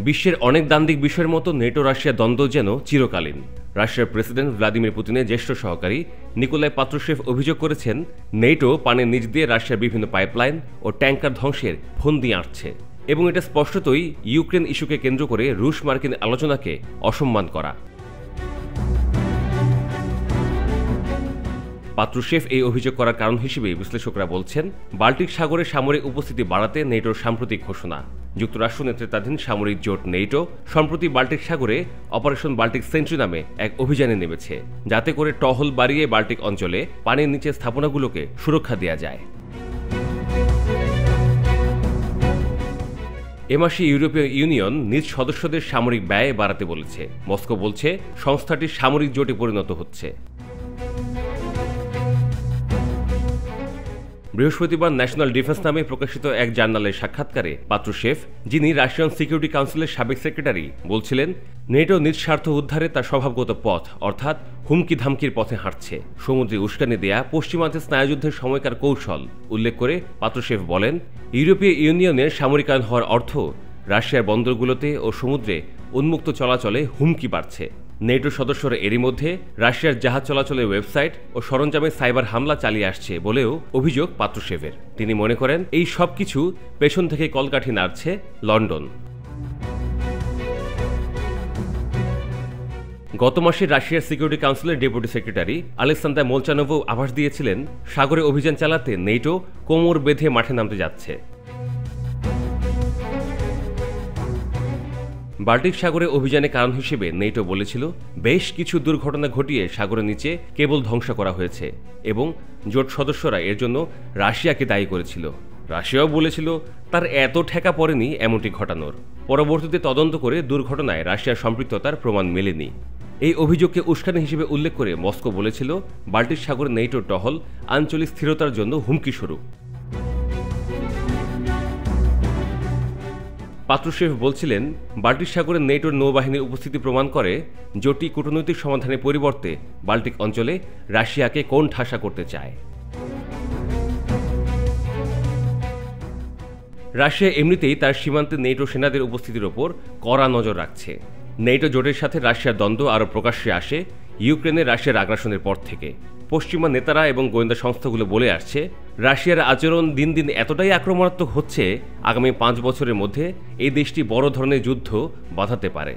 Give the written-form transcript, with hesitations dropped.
বিশ্বের অনেক দ্বান্দ্বিক বিষয়ের মতো নেটো রাশিয়া দ্বন্দ্ব যেন চিরকালীন। রাশিয়ার প্রেসিডেন্ট ভ্লাদিমির পুতিনের জ্যেষ্ঠ সহকারী নিকোলাই পাত্রুশেভ অভিযোগ করেছেন, নেটো পানির নিচ দিয়ে রাশিয়ার বিভিন্ন পাইপলাইন ও ট্যাঙ্কার ধ্বংসের ফন্দি আঁটছে এবং এটা স্পষ্টতই ইউক্রেন ইস্যুকে কেন্দ্র করে রুশ মার্কিন আলোচনাকে অসম্মান করা। পাত্রুশেভ এই অভিযোগ করার কারণ হিসেবে বিশ্লেষকরা বলছেন, বাল্টিক সাগরে সামরিক উপস্থিতি বাড়াতে নেটোর সাম্প্রতিক ঘোষণা। যুক্তরাষ্ট্র নেতৃত্বাধীন সামরিক জোট নেটো সম্প্রতি বাল্টিক সাগরে অপারেশন বাল্টিক সেন্ট্রি নামে এক অভিযানে নেমেছে, যাতে করে টহল বাড়িয়ে বাল্টিক অঞ্চলে পানির নিচে স্থাপনাগুলোকে সুরক্ষা দেওয়া যায়। এ মাসে ইউরোপীয় ইউনিয়ন নিজ সদস্যদের সামরিক ব্যয় বাড়াতে বলেছে। মস্কো বলছে সংস্থাটি সামরিক জোটে পরিণত হচ্ছে। বৃহস্পতিবার ন্যাশনাল ডিফেন্স নামে প্রকাশিত এক জার্নালের সাক্ষাৎকারে পাত্রুশেভ, যিনি রাশিয়ান সিকিউরিটি কাউন্সিলের সাবেক সেক্রেটারি, বলছিলেন, নেটো নিজ স্বার্থ উদ্ধারে তার স্বভাবগত পথ অর্থাৎ হুমকি ধামকির পথে হাঁটছে। সমুদ্রে উস্কানি দেয়া পশ্চিমাঞ্চল স্নায়ুযুদ্ধের সময়কার কৌশল উল্লেখ করে পাত্রুশেভ বলেন, ইউরোপীয় ইউনিয়নের সামরিকায়ন হওয়ার অর্থ রাশিয়ার বন্দরগুলোতে ও সমুদ্রে উন্মুক্ত চলাচলে হুমকি বাড়ছে। নেটো সদস্যরা এরই মধ্যে রাশিয়ার জাহাজ চলাচলের ওয়েবসাইট ও সরঞ্জামে সাইবার হামলা চালিয়ে আসছে বলেও অভিযোগ পাত্রুশেভের। তিনি মনে করেন, এই সব কিছু পেছন থেকে কলকাঠি নাড়ছে লন্ডন। গত মাসে রাশিয়ার সিকিউরিটি কাউন্সিলের ডেপুটি সেক্রেটারি আলেক্সান্দার মোলচানোভও আভাস দিয়েছিলেন, সাগরে অভিযান চালাতে নেটো কোমর বেঁধে মাঠে নামতে যাচ্ছে। বাল্টিক সাগরে অভিযানের কারণ হিসেবে নেটো বলেছিল, বেশ কিছু দুর্ঘটনা ঘটিয়ে সাগরের নিচে কেবল ধ্বংস করা হয়েছে এবং জোট সদস্যরা এর জন্য রাশিয়াকে দায়ী করেছিল। রাশিয়াও বলেছিল তার এত ঠেকা পড়েনি এমনটি ঘটানোর। পরবর্তীতে তদন্ত করে দুর্ঘটনায় রাশিয়ার সম্পৃক্ততার প্রমাণ মেলেনি। এই অভিযোগকে উস্কানি হিসেবে উল্লেখ করে মস্কো বলেছিল, বাল্টিক সাগরে নেটোর টহল আঞ্চলিক স্থিরতার জন্য হুমকি স্বরূপ। পাত্রুশেভ বলছিলেন, বাল্টিক সাগরে নেটোর নৌবাহিনীর উপস্থিতি প্রমাণ করে জোটটি কূটনৈতিক সমাধানের পরিবর্তে বাল্টিক অঞ্চলে রাশিয়াকে কোণঠাসা করতে চায়। রাশিয়া এমনিতেই তার সীমান্তে নেটো সেনাদের উপস্থিতির ওপর কড়া নজর রাখছে। নেটো জোটের সাথে রাশিয়ার দ্বন্দ্ব আরও প্রকাশ্যে আসে ইউক্রেনে রাশিয়ার আগ্রাসনের পর থেকে। পশ্চিমা নেতারা এবং গোয়েন্দা সংস্থাগুলো বলে আসছে, রাশিয়ার আচরণ দিন দিন এতটাই আক্রমণাত্মক হচ্ছে, আগামী 5 বছরের মধ্যে এই দেশটি বড় ধরনের যুদ্ধ বাঁধাতে পারে।